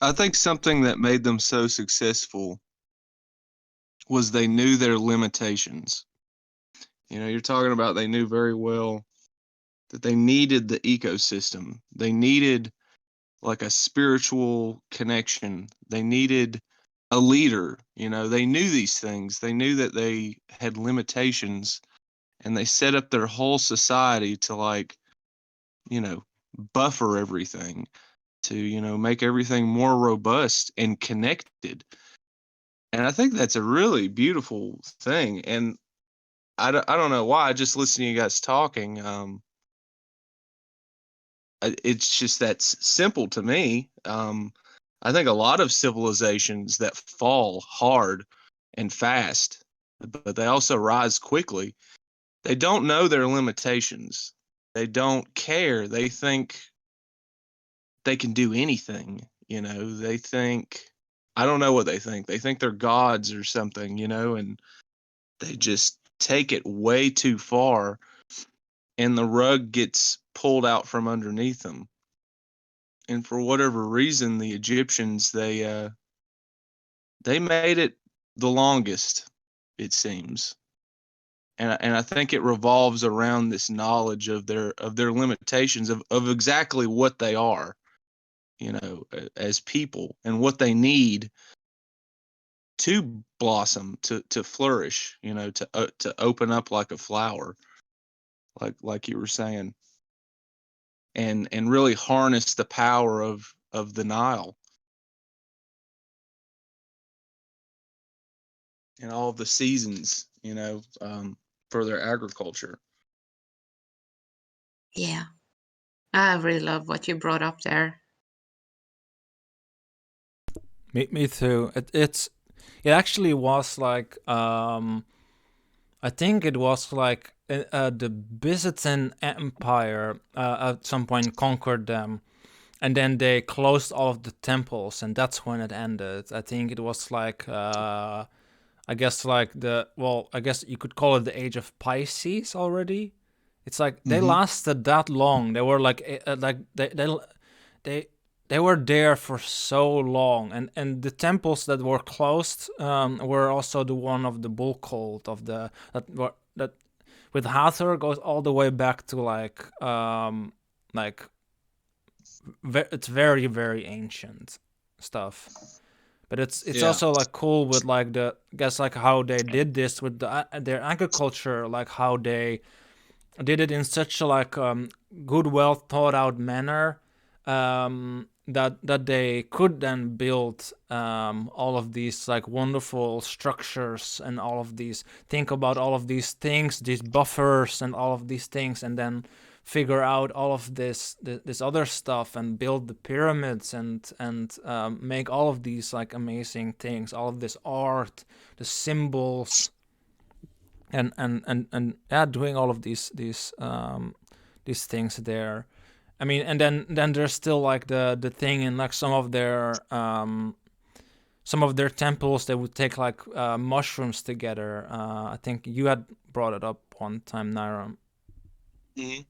I think something that made them so successful was they knew their limitations. You're talking about they knew very well that they needed the ecosystem. They needed like a spiritual connection. They needed a leader. They knew these things. They knew that they had limitations, and they set up their whole society to like, you know, buffer everything, to, make everything more robust and connected. And I think that's a really beautiful thing. And I don't know why, just listening to you guys talking, it's just that's simple to me. I think a lot of civilizations that fall hard and fast, but they also rise quickly, they don't know their limitations. They don't care. They think they can do anything. They think, I don't know what they think. They think they're gods or something, and they just take it way too far, and the rug gets pulled out from underneath them. And for whatever reason, the Egyptians, they made it the longest, it seems. And I think it revolves around this knowledge of their limitations, of exactly what they are, as people, and what they need to blossom, to flourish, to open up like a flower, like you were saying, and really harness the power of the Nile and all of the seasons, for their agriculture. Yeah, I really love what you brought up there. Me too. It actually was like I think it was like the Byzantine Empire at some point conquered them, and then they closed all of the temples, and that's when it ended. I think it was like I guess like I guess you could call it the age of Pisces already. It's like they Mm-hmm. lasted that long. They were like they they were there for so long, and the temples that were closed were also the one of the bull cult of the that with Hathor goes all the way back to like it's very very ancient stuff. But it's Yeah. also like cool with like the I guess like how they did this with their agriculture, like how they did it in such a like good, well thought out manner, that they could then build all of these like wonderful structures and all of these think about all of these things, these buffers and all of these things, and then figure out all of this other stuff and build the pyramids and make all of these like amazing things, all of this art, the symbols, and yeah, doing all of these things there. I mean, and then there's still like the thing in like some of their temples. They would take like mushrooms together. I think you had brought it up one time, Neirum. Mm-hmm.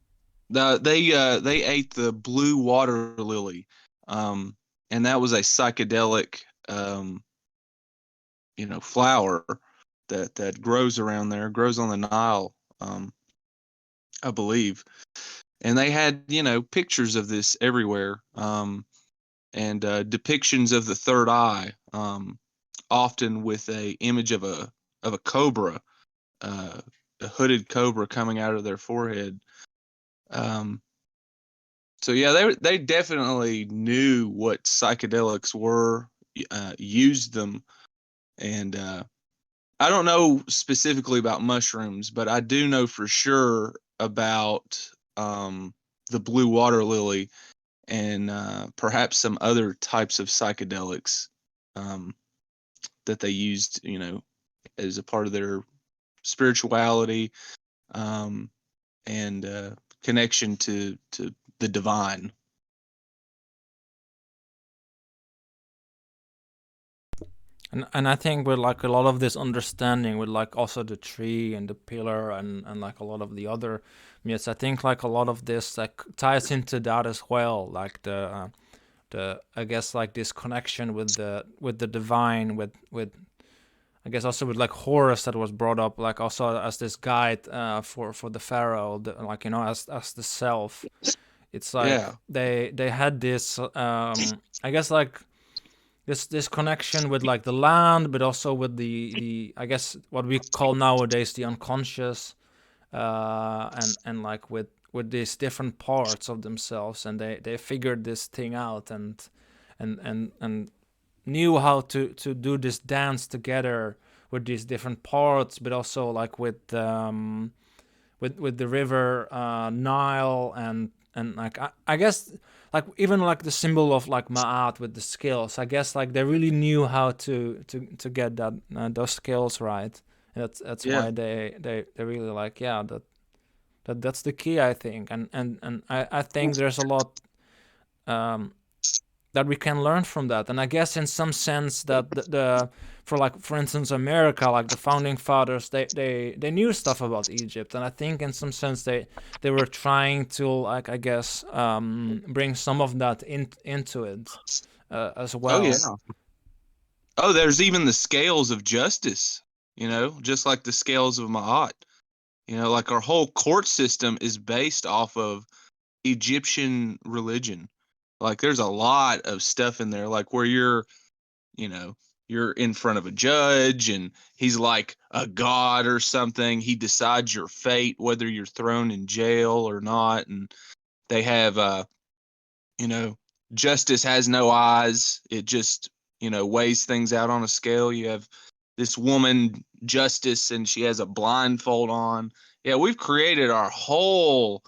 They ate the blue water lily, um, and that was a psychedelic, flower that grows around there, grows on the Nile, I believe. And they had, pictures of this everywhere, and depictions of the third eye, often with a image of a cobra, uh, a hooded cobra coming out of their forehead. Um, so yeah, they definitely knew what psychedelics were, used them, and I don't know specifically about mushrooms, but I do know for sure about the blue water lily and perhaps some other types of psychedelics, um, that they used, as a part of their spirituality, um, and connection to the divine. And I think with like a lot of this understanding with like also the tree and the pillar and like a lot of the other myths, I think like a lot of this like ties into that as well, like the I guess like this connection with the divine, with I guess also with like Horus that was brought up, like also as this guide for the pharaoh, like as the self. It's like Yeah. they had this I guess like this connection with like the land, but also with the I guess what we call nowadays the unconscious, and like with these different parts of themselves, and they figured this thing out, and knew how to do this dance together with these different parts, but also like with the river Nile, and like I guess like even like the symbol of like Ma'at with the scales. I guess like they really knew how to get that those scales right. And that's Yeah. why they really like, yeah, that's the key, I think. And I think there's a lot um, that we can learn from that. And I guess in some sense that for instance America, like the founding fathers, they knew stuff about Egypt, and I think in some sense they were trying to, like, I guess bring some of that into it as Oh well. yeah. Oh, there's even the scales of justice, just like the scales of Ma'at. Like our whole court system is based off of Egyptian religion. Like there's a lot of stuff in there, like where you know, you're in front of a judge and he's like a god or something. He decides your fate, whether you're thrown in jail or not. And they have, justice has no eyes. It just, weighs things out on a scale. You have this woman, Justice, and she has a blindfold on. Yeah, we've created our whole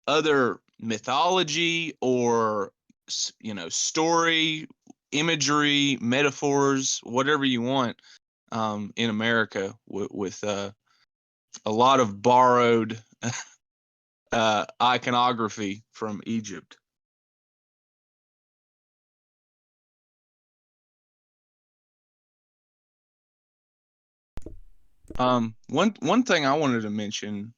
other mythology or story, imagery, metaphors, whatever you want, in America with a lot of borrowed iconography from Egypt. One thing I wanted to mention,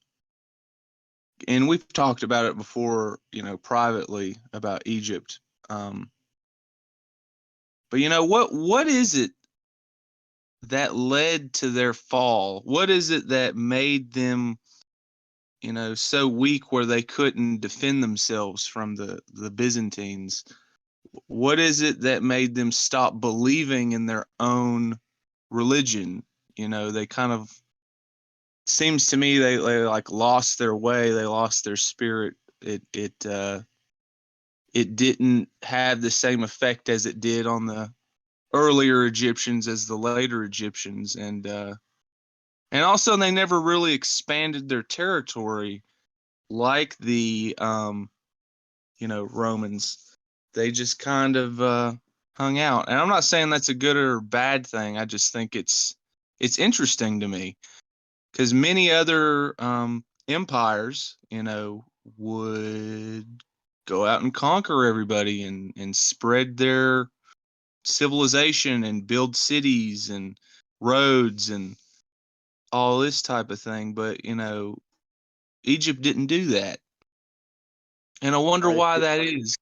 and we've talked about it before, privately about Egypt. But what is it that led to their fall? What is it that made them, so weak where they couldn't defend themselves from the Byzantines? What is it that made them stop believing in their own religion? They kind of, seems to me they like lost their way, they lost their spirit. It didn't have the same effect as it did on the earlier Egyptians as the later Egyptians, and also they never really expanded their territory like the Romans. They just kind of hung out. And I'm not saying that's a good or bad thing. I just think it's interesting to me because many other empires, would go out and conquer everybody and spread their civilization and build cities and roads and all this type of thing. But, Egypt didn't do that. And I wonder I why thi- that is.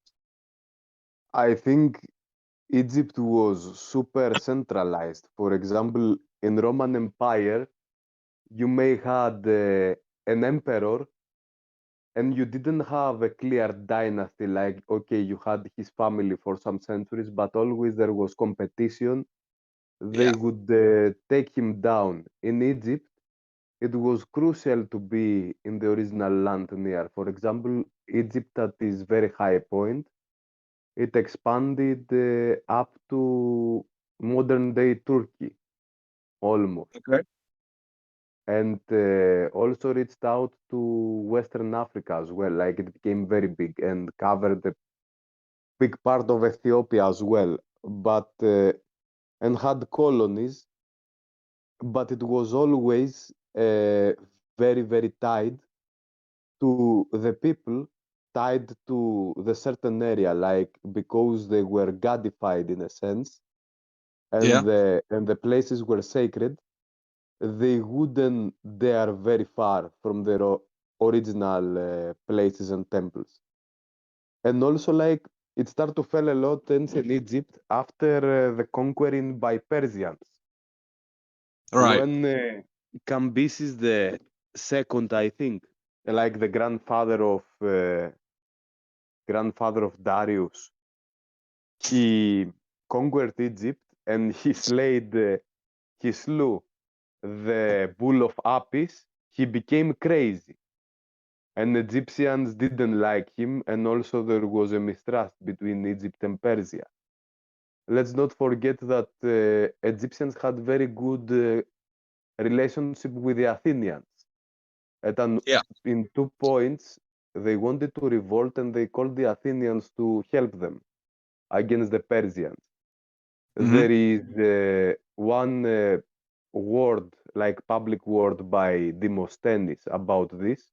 I think Egypt was super centralized. For example, in Roman Empire, you may had an emperor and you didn't have a clear dynasty, like, okay, you had his family for some centuries, but always there was competition. They Yeah. would take him down. In Egypt, it was crucial to be in the original land near. For example, Egypt at its very high point, it expanded up to modern day Turkey almost, Okay. and also reached out to Western Africa as well. Like it became very big and covered a big part of Ethiopia as well, but and had colonies, but it was always very, very tied to the people, tied to the certain area, like because they were godified in a sense, Yeah. and the places were sacred, they wouldn't dare very far from their original places and temples. And also, like it started to fall a lot ancient Egypt after the conquering by Persians. Right. When Cambyses the second, I think, like the grandfather of Darius, he conquered Egypt and he slew the bull of Apis. He became crazy, and Egyptians didn't like him, and also there was a mistrust between Egypt and Persia. Let's not forget that Egyptians had very good relationship with the Athenians. Yeah. In 2 points, they wanted to revolt and they called the Athenians to help them against the Persians. There is one word, like public word by Demosthenes about this.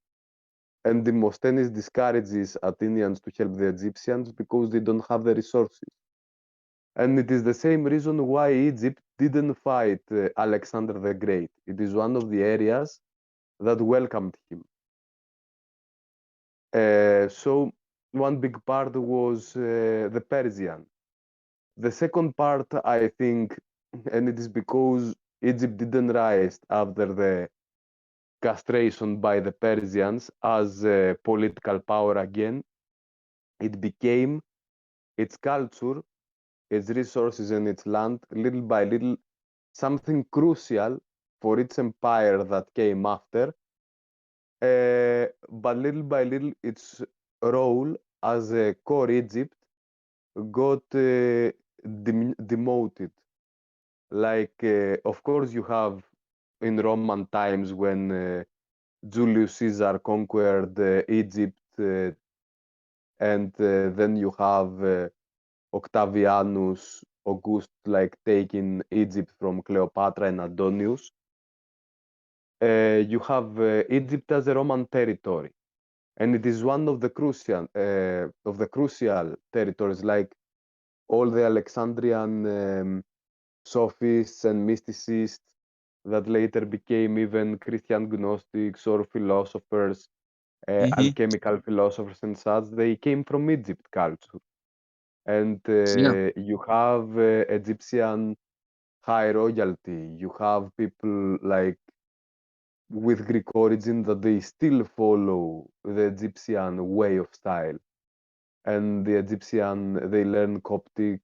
And Demosthenes discourages Athenians to help the Egyptians because they don't have the resources. And it is the same reason why Egypt didn't fight Alexander the Great. It is one of the areas that welcomed him. So one big part was the Persian. The second part, I think, and it is because Egypt didn't rise after the castration by the Persians as a political power again. It became its culture, its resources, and its land, little by little, something crucial for its empire that came after. But little by little, its role as a core Egypt got demoted. Like, of course, you have in Roman times when Julius Caesar conquered Egypt, and then you have Octavianus, August, like taking Egypt from Cleopatra and Antonius. You have Egypt as a Roman territory, and it is one of the crucial territories, like all the Alexandrian sophists and mysticists that later became even Christian Gnostics or philosophers, alchemical philosophers and such. They came from Egypt culture, and Yeah. you have Egyptian high royalty. You have people like with Greek origin that they still follow the Egyptian way of style. And the Egyptian, they learn Coptic,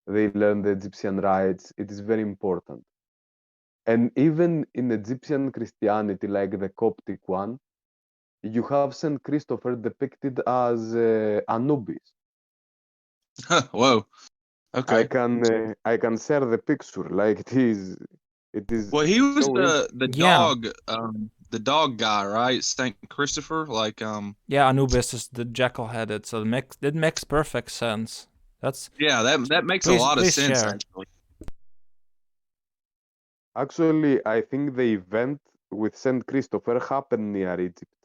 they learn the Egyptian rites. It is very important. And even in Egyptian Christianity, like the Coptic one, you have Saint Christopher depicted as Anubis. Whoa. Okay. I can share the picture. Like it is Well, he was so Yeah. the dog guy, right? Saint Christopher. Like Yeah, Anubis is the jackal-headed, so it makes perfect sense. That's yeah, that makes a please lot of please sense share. actually. Actually, I think the event with Saint Christopher happened near Egypt.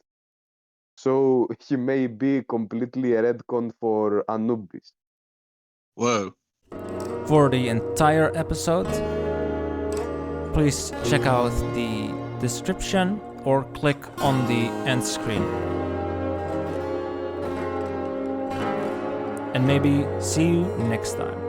So he may be completely a retcon for Anubis. Whoa. For the entire episode, please check out the description or click on the end screen. And maybe see you next time.